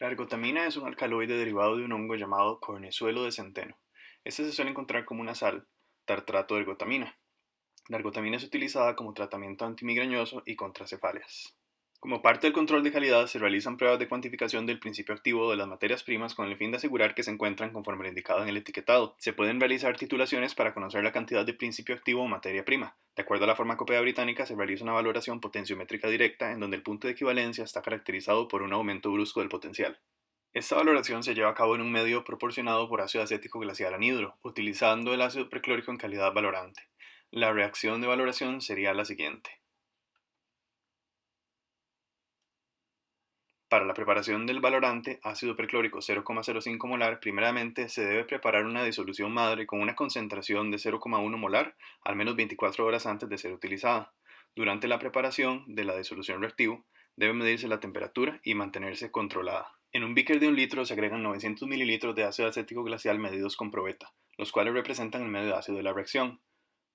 La ergotamina es un alcaloide derivado de un hongo llamado cornezuelo de centeno. Este se suele encontrar como una sal, tartrato de ergotamina. La ergotamina es utilizada como tratamiento antimigrañoso y contra cefaleas. Como parte del control de calidad, se realizan pruebas de cuantificación del principio activo de las materias primas con el fin de asegurar que se encuentran conforme lo indicado en el etiquetado. Se pueden realizar titulaciones para conocer la cantidad de principio activo o materia prima. De acuerdo a la farmacopea británica, se realiza una valoración potenciométrica directa en donde el punto de equivalencia está caracterizado por un aumento brusco del potencial. Esta valoración se lleva a cabo en un medio proporcionado por ácido acético glacial anhidro, utilizando el ácido perclórico en calidad valorante. La reacción de valoración sería la siguiente. Para la preparación del valorante ácido perclórico 0,05 molar, primeramente se debe preparar una disolución madre con una concentración de 0,1 molar al menos 24 horas antes de ser utilizada. Durante la preparación de la disolución reactivo, debe medirse la temperatura y mantenerse controlada. En un beaker de 1 litro se agregan 900 mililitros de ácido acético glacial medidos con probeta, los cuales representan el medio ácido de la reacción.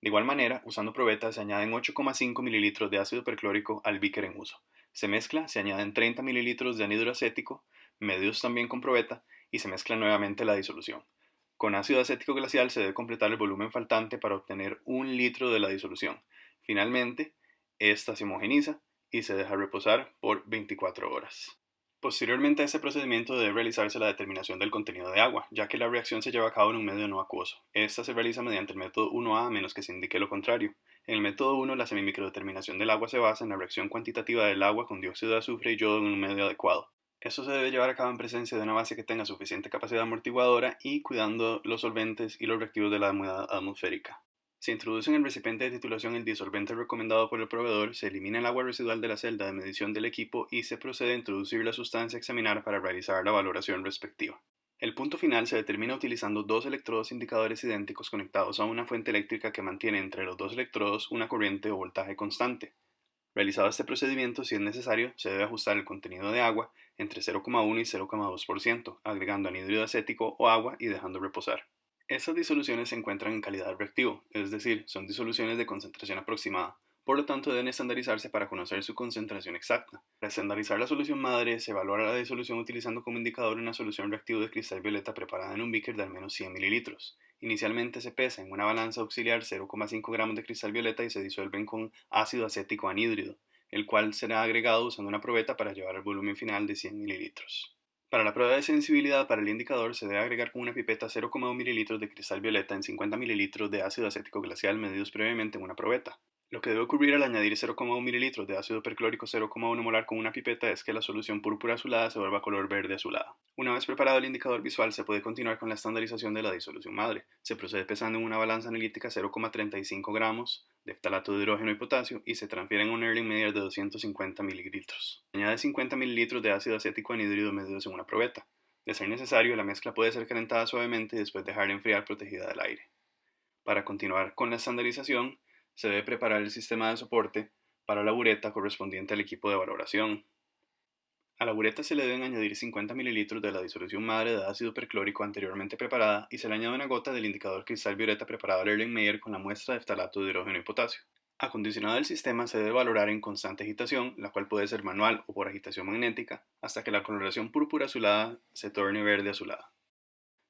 De igual manera, usando probeta se añaden 8,5 mililitros de ácido perclórico al beaker en uso. Se mezcla, se añaden 30 mililitros de anhidro acético, medidos también con probeta, y se mezcla nuevamente la disolución. Con ácido acético glacial se debe completar el volumen faltante para obtener 1 litro de la disolución. Finalmente, esta se homogeniza y se deja reposar por 24 horas. Posteriormente a este procedimiento debe realizarse la determinación del contenido de agua, ya que la reacción se lleva a cabo en un medio no acuoso. Esta se realiza mediante el método 1A a menos que se indique lo contrario. En el método 1, la semimicrodeterminación del agua se basa en la reacción cuantitativa del agua con dióxido de azufre y yodo en un medio adecuado. Esto se debe llevar a cabo en presencia de una base que tenga suficiente capacidad amortiguadora y cuidando los solventes y los reactivos de la humedad atmosférica. Se introduce en el recipiente de titulación el disolvente recomendado por el proveedor, se elimina el agua residual de la celda de medición del equipo y se procede a introducir la sustancia a examinar para realizar la valoración respectiva. El punto final se determina utilizando dos electrodos indicadores idénticos conectados a una fuente eléctrica que mantiene entre los dos electrodos una corriente o voltaje constante. Realizado este procedimiento, si es necesario, se debe ajustar el contenido de agua entre 0,1 y 0,2%, agregando anhídrido acético o agua y dejando reposar. Estas disoluciones se encuentran en calidad reactivo, es decir, son disoluciones de concentración aproximada, por lo tanto deben estandarizarse para conocer su concentración exacta. Para estandarizar la solución madre, se evalúa la disolución utilizando como indicador una solución reactiva de cristal violeta preparada en un beaker de al menos 100 mililitros. Inicialmente se pesa en una balanza auxiliar 0,5 gramos de cristal violeta y se disuelven con ácido acético anhídrido, el cual será agregado usando una probeta para llevar al volumen final de 100 mililitros. Para la prueba de sensibilidad para el indicador se debe agregar con una pipeta 0,1 mililitros de cristal violeta en 50 mililitros de ácido acético glacial medidos previamente en una probeta. Lo que debe ocurrir al añadir 0,1 mililitros de ácido perclórico 0,1 molar con una pipeta es que la solución púrpura azulada se vuelva color verde azulada. Una vez preparado el indicador visual se puede continuar con la estandarización de la disolución madre. Se procede pesando en una balanza analítica 0,35 gramos de ftalato de hidrógeno y potasio y se transfieren a un Erlenmeyer media de 250 mililitros. Añade 50 mililitros de ácido acético anhídrido medidos en una probeta. De ser necesario, la mezcla puede ser calentada suavemente y después dejarla enfriar protegida del aire. Para continuar con la estandarización, se debe preparar el sistema de soporte para la bureta correspondiente al equipo de valoración. A la bureta se le deben añadir 50 mililitros de la disolución madre de ácido perclórico anteriormente preparada y se le añade una gota del indicador cristal violeta preparado al Erlenmeyer con la muestra de ftalato de hidrógeno y potasio. Acondicionado el sistema se debe valorar en constante agitación, la cual puede ser manual o por agitación magnética, hasta que la coloración púrpura azulada se torne verde azulada.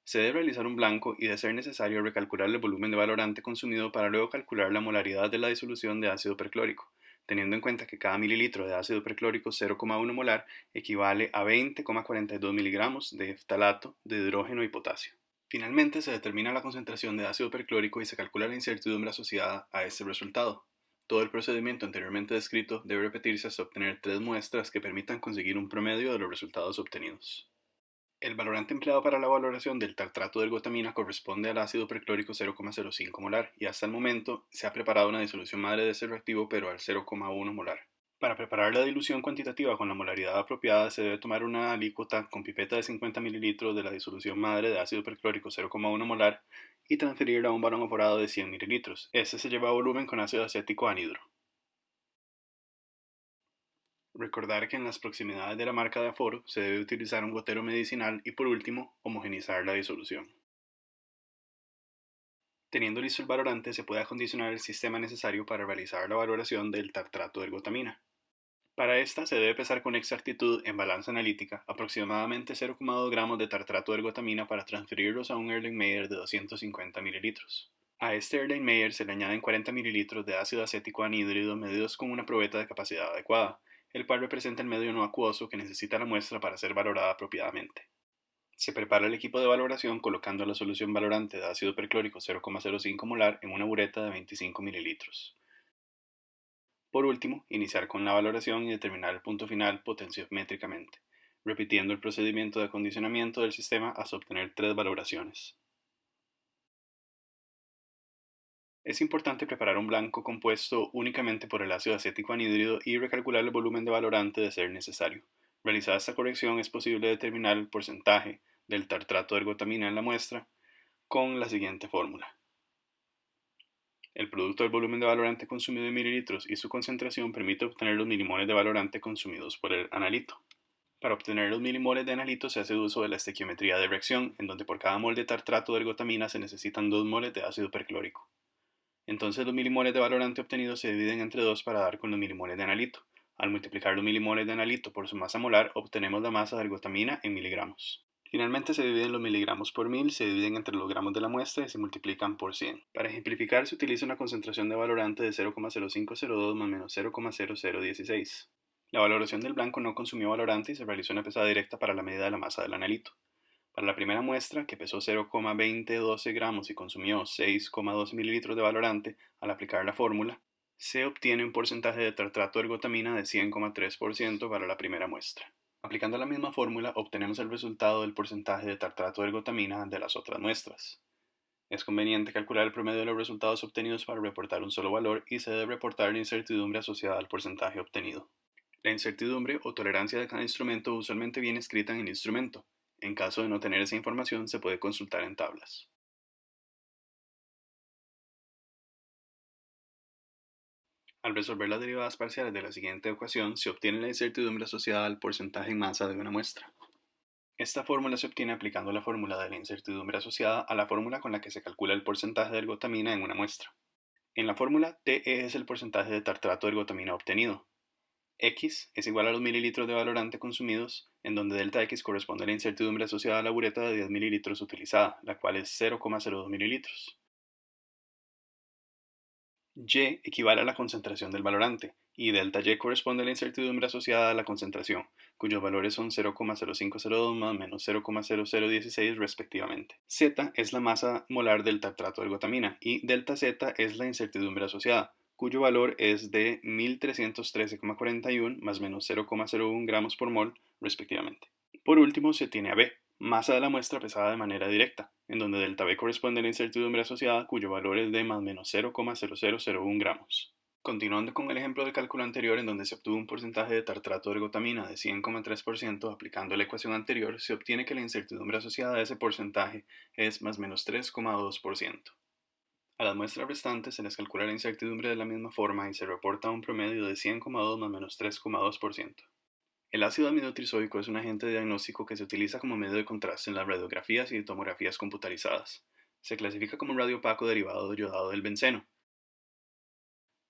Se debe realizar un blanco y, de ser necesario, recalcular el volumen de valorante consumido para luego calcular la molaridad de la disolución de ácido perclórico, teniendo en cuenta que cada mililitro de ácido perclórico 0,1 molar equivale a 20,42 miligramos de ftalato de hidrógeno y potasio. Finalmente, se determina la concentración de ácido perclórico y se calcula la incertidumbre asociada a este resultado. Todo el procedimiento anteriormente descrito debe repetirse hasta obtener 3 muestras que permitan conseguir un promedio de los resultados obtenidos. El valorante empleado para la valoración del tartrato de ergotamina corresponde al ácido perclórico 0,05 molar y hasta el momento se ha preparado una disolución madre de ese reactivo pero al 0,1 molar. Para preparar la dilución cuantitativa con la molaridad apropiada se debe tomar una alícuota con pipeta de 50 mililitros de la disolución madre de ácido perclórico 0,1 molar y transferirla a un balón aforado de 100 mililitros. Este se lleva a volumen con ácido acético anhidro. Recordar que en las proximidades de la marca de aforo se debe utilizar un gotero medicinal y, por último, homogenizar la disolución. Teniendo listo el valorante se puede acondicionar el sistema necesario para realizar la valoración del tartrato de ergotamina. Para esta se debe pesar con exactitud en balanza analítica aproximadamente 0,2 gramos de tartrato de ergotamina para transferirlos a un Erlenmeyer de 250 mililitros. A este Erlenmeyer se le añaden 40 mililitros de ácido acético anhídrido medidos con una probeta de capacidad adecuada, el cual representa el medio no acuoso que necesita la muestra para ser valorada apropiadamente. Se prepara el equipo de valoración colocando la solución valorante de ácido perclórico 0,05 molar en una bureta de 25 mililitros. Por último, iniciar con la valoración y determinar el punto final potenciométricamente, repitiendo el procedimiento de acondicionamiento del sistema hasta obtener 3 valoraciones. Es importante preparar un blanco compuesto únicamente por el ácido acético anhídrido y recalcular el volumen de valorante de ser necesario. Realizada esta corrección es posible determinar el porcentaje del tartrato de ergotamina en la muestra con la siguiente fórmula. El producto del volumen de valorante consumido en mililitros y su concentración permite obtener los milimoles de valorante consumidos por el analito. Para obtener los milimoles de analito se hace uso de la estequiometría de reacción, en donde por cada mol de tartrato de ergotamina se necesitan 2 moles de ácido perclórico. Entonces los milimoles de valorante obtenidos se dividen entre 2 para dar con los milimoles de analito. Al multiplicar los milimoles de analito por su masa molar, obtenemos la masa de ergotamina en miligramos. Finalmente se dividen los miligramos por mil, se dividen entre los gramos de la muestra y se multiplican por 100. Para ejemplificar se utiliza una concentración de valorante de 0,0502 más menos 0,0016. La valoración del blanco no consumió valorante y se realizó una pesada directa para la medida de la masa del analito. Para la primera muestra, que pesó 0,2012 gramos y consumió 6,12 mililitros de valorante, al aplicar la fórmula, se obtiene un porcentaje de tartrato de ergotamina de 100,3% para la primera muestra. Aplicando la misma fórmula, obtenemos el resultado del porcentaje de tartrato de ergotamina de las otras muestras. Es conveniente calcular el promedio de los resultados obtenidos para reportar un solo valor y se debe reportar la incertidumbre asociada al porcentaje obtenido. La incertidumbre o tolerancia de cada instrumento usualmente viene escrita en el instrumento. En caso de no tener esa información, se puede consultar en tablas. Al resolver las derivadas parciales de la siguiente ecuación, se obtiene la incertidumbre asociada al porcentaje en masa de una muestra. Esta fórmula se obtiene aplicando la fórmula de la incertidumbre asociada a la fórmula con la que se calcula el porcentaje de ergotamina en una muestra. En la fórmula, TE es el porcentaje de tartrato de ergotamina obtenido. X es igual a los mililitros de valorante consumidos, en donde delta X corresponde a la incertidumbre asociada a la bureta de 10 mililitros utilizada, la cual es 0,02 mililitros. Y equivale a la concentración del valorante, y delta Y corresponde a la incertidumbre asociada a la concentración, cuyos valores son 0,0502 más menos 0,0016 respectivamente. Z es la masa molar del tartrato de ergotamina y delta Z es la incertidumbre asociada, cuyo valor es de 1313,41 más menos 0,01 gramos por mol respectivamente. Por último se tiene a B, masa de la muestra pesada de manera directa, en donde delta B corresponde a la incertidumbre asociada cuyo valor es de más menos 0,0001 gramos. Continuando con el ejemplo del cálculo anterior en donde se obtuvo un porcentaje de tartrato de ergotamina de 100,3%, aplicando la ecuación anterior, se obtiene que la incertidumbre asociada a ese porcentaje es más menos 3,2%. A las muestras restantes se les calcula la incertidumbre de la misma forma y se reporta un promedio de 100,2 más menos 3,2%. El ácido aminotrizoico es un agente diagnóstico que se utiliza como medio de contraste en las radiografías y tomografías computarizadas. Se clasifica como un radiopaco derivado yodado del benceno.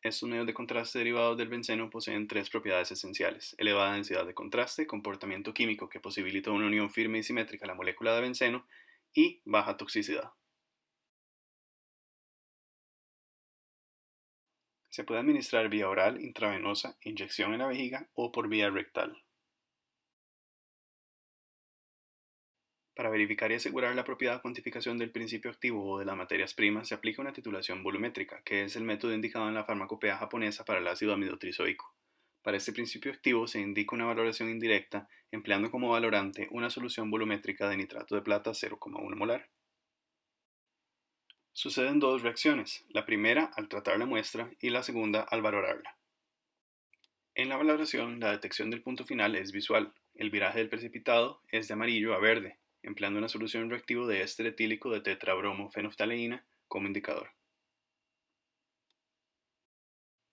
Estos medios de contraste derivados del benceno poseen 3 propiedades esenciales: elevada densidad de contraste, comportamiento químico que posibilita una unión firme y simétrica a la molécula de benceno, y baja toxicidad. Se puede administrar vía oral, intravenosa, inyección en la vejiga o por vía rectal. Para verificar y asegurar la apropiada cuantificación del principio activo o de las materias primas, se aplica una titulación volumétrica, que es el método indicado en la farmacopea japonesa para el ácido amidotrizoico. Para este principio activo se indica una valoración indirecta, empleando como valorante una solución volumétrica de nitrato de plata 0,1 molar. Suceden dos reacciones, la primera al tratar la muestra y la segunda al valorarla. En la valoración, la detección del punto final es visual. El viraje del precipitado es de amarillo a verde, empleando una solución reactivo de éster etílico de tetrabromofenoftaleína como indicador.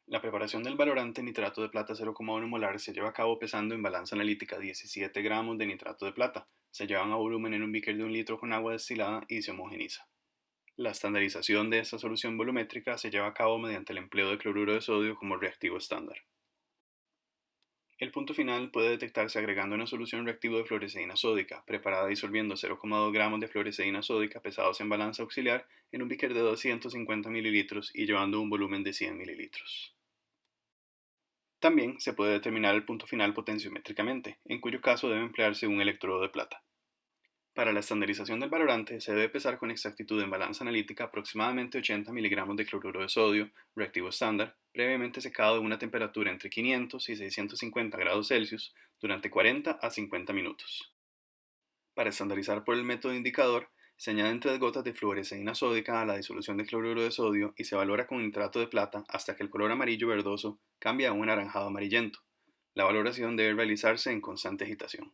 La preparación del valorante nitrato de plata 0,1 molar se lleva a cabo pesando en balanza analítica 17 gramos de nitrato de plata. Se llevan a volumen en un beaker de 1 litro con agua destilada y se homogeniza. La estandarización de esta solución volumétrica se lleva a cabo mediante el empleo de cloruro de sodio como reactivo estándar. El punto final puede detectarse agregando una solución reactivo de fluoresceína sódica, preparada disolviendo 0,2 gramos de fluoresceína sódica pesados en balanza auxiliar en un beaker de 250 mililitros y llevando un volumen de 100 mililitros. También se puede determinar el punto final potenciométricamente, en cuyo caso debe emplearse un electrodo de plata. Para la estandarización del valorante se debe pesar con exactitud en balanza analítica aproximadamente 80 miligramos de cloruro de sodio, reactivo estándar, previamente secado a una temperatura entre 500 y 650 grados Celsius durante 40 a 50 minutos. Para estandarizar por el método indicador, se añaden 3 gotas de fluoresceína sódica a la disolución de cloruro de sodio y se valora con nitrato de plata hasta que el color amarillo verdoso cambie a un anaranjado amarillento. La valoración debe realizarse en constante agitación.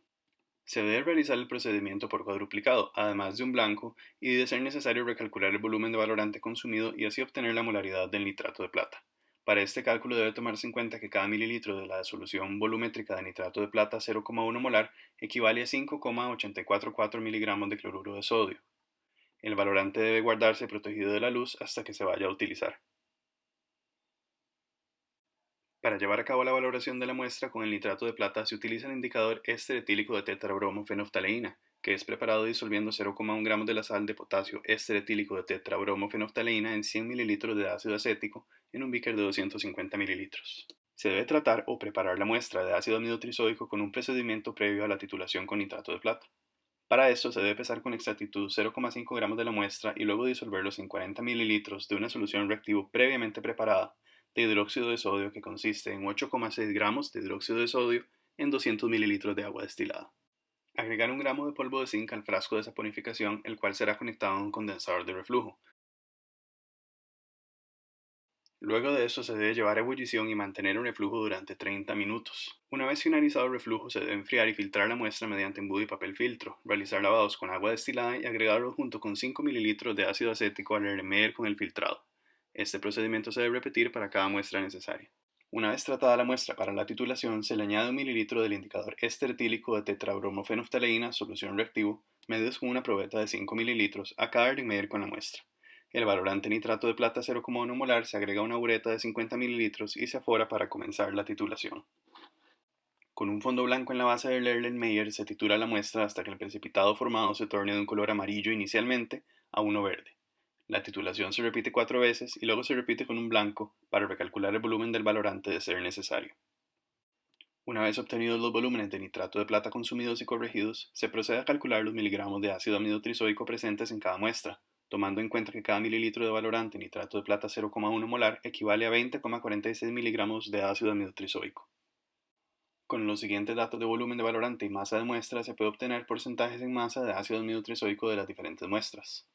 Se debe realizar el procedimiento por cuadruplicado, además de un blanco, y de ser necesario recalcular el volumen de valorante consumido y así obtener la molaridad del nitrato de plata. Para este cálculo debe tomarse en cuenta que cada mililitro de la solución volumétrica de nitrato de plata 0,1 molar equivale a 5,844 miligramos de cloruro de sodio. El valorante debe guardarse protegido de la luz hasta que se vaya a utilizar. Para llevar a cabo la valoración de la muestra con el nitrato de plata se utiliza el indicador éster etílico de tetrabromofenoftaleína, que es preparado disolviendo 0,1 gramos de la sal de potasio éster etílico de tetrabromofenoftaleína en 100 mililitros de ácido acético en un beaker de 250 mililitros. Se debe tratar o preparar la muestra de ácido amido trisódico con un procedimiento previo a la titulación con nitrato de plata. Para esto se debe pesar con exactitud 0,5 gramos de la muestra y luego disolverlos en 40 mililitros de una solución reactivo previamente preparada de hidróxido de sodio que consiste en 8,6 gramos de hidróxido de sodio en 200 mililitros de agua destilada. Agregar 1 gramo de polvo de zinc al frasco de saponificación, el cual será conectado a un condensador de reflujo. Luego de eso se debe llevar a ebullición y mantener un reflujo durante 30 minutos. Una vez finalizado el reflujo se debe enfriar y filtrar la muestra mediante embudo y papel filtro, realizar lavados con agua destilada y agregarlo junto con 5 mililitros de ácido acético al Erlenmeyer con el filtrado. Este procedimiento se debe repetir para cada muestra necesaria. Una vez tratada la muestra para la titulación, se le añade 1 mililitro del indicador éster etílico de tetrabromofenoftaleína, solución reactivo, medidos con una probeta de 5 mililitros a cada Erlenmeyer con la muestra. El valorante nitrato de plata 0,1 molar se agrega a una bureta de 50 mililitros y se afora para comenzar la titulación. Con un fondo blanco en la base del Erlenmeyer se titula la muestra hasta que el precipitado formado se torne de un color amarillo inicialmente a uno verde. La titulación se repite 4 veces y luego se repite con un blanco para recalcular el volumen del valorante de ser necesario. Una vez obtenidos los volúmenes de nitrato de plata consumidos y corregidos, se procede a calcular los miligramos de ácido amido trisódico presentes en cada muestra, tomando en cuenta que cada mililitro de valorante nitrato de plata 0,1 molar equivale a 20,46 miligramos de ácido amido trisódico. Con los siguientes datos de volumen de valorante y masa de muestra se puede obtener porcentajes en masa de ácido amido trisódico de las diferentes muestras.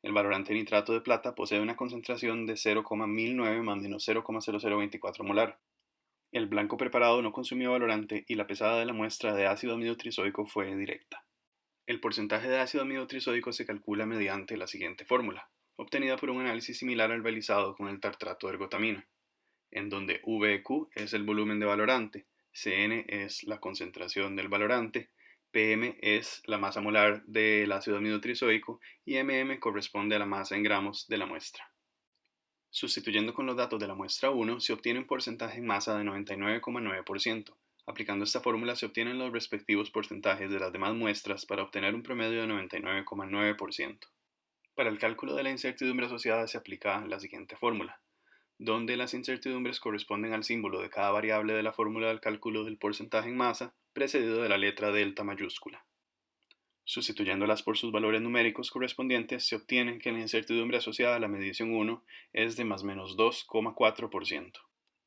El valorante nitrato de plata posee una concentración de 0,1009 más menos 0,0024 molar. El blanco preparado no consumió valorante y la pesada de la muestra de ácido amido trisódico fue directa. El porcentaje de ácido amido trisódico se calcula mediante la siguiente fórmula, obtenida por un análisis similar al realizado con el tartrato de ergotamina, en donde VQ es el volumen de valorante, Cn es la concentración del valorante, Pm es la masa molar del ácido amido trisódico yMm corresponde a la masa en gramos de la muestra. Sustituyendo con los datos de la muestra 1 se obtiene un porcentaje en masa de 99,9%. Aplicando esta fórmula se obtienen los respectivos porcentajes de las demás muestras para obtener un promedio de 99,9%. Para el cálculo de la incertidumbre asociada se aplica la siguiente fórmula, donde las incertidumbres corresponden al símbolo de cada variable de la fórmula del cálculo del porcentaje en masa, precedido de la letra delta mayúscula. Sustituyéndolas por sus valores numéricos correspondientes, se obtiene que la incertidumbre asociada a la medición 1 es de más menos 2,4%.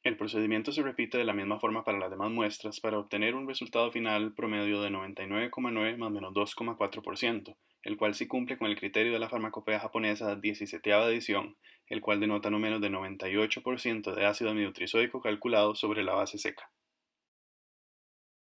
El procedimiento se repite de la misma forma para las demás muestras para obtener un resultado final promedio de 99,9 más menos 2,4%, el cual sí cumple con el criterio de la farmacopea japonesa 17ª edición, el cual denota no menos de 98% de ácido amido trisódico calculado sobre la base seca.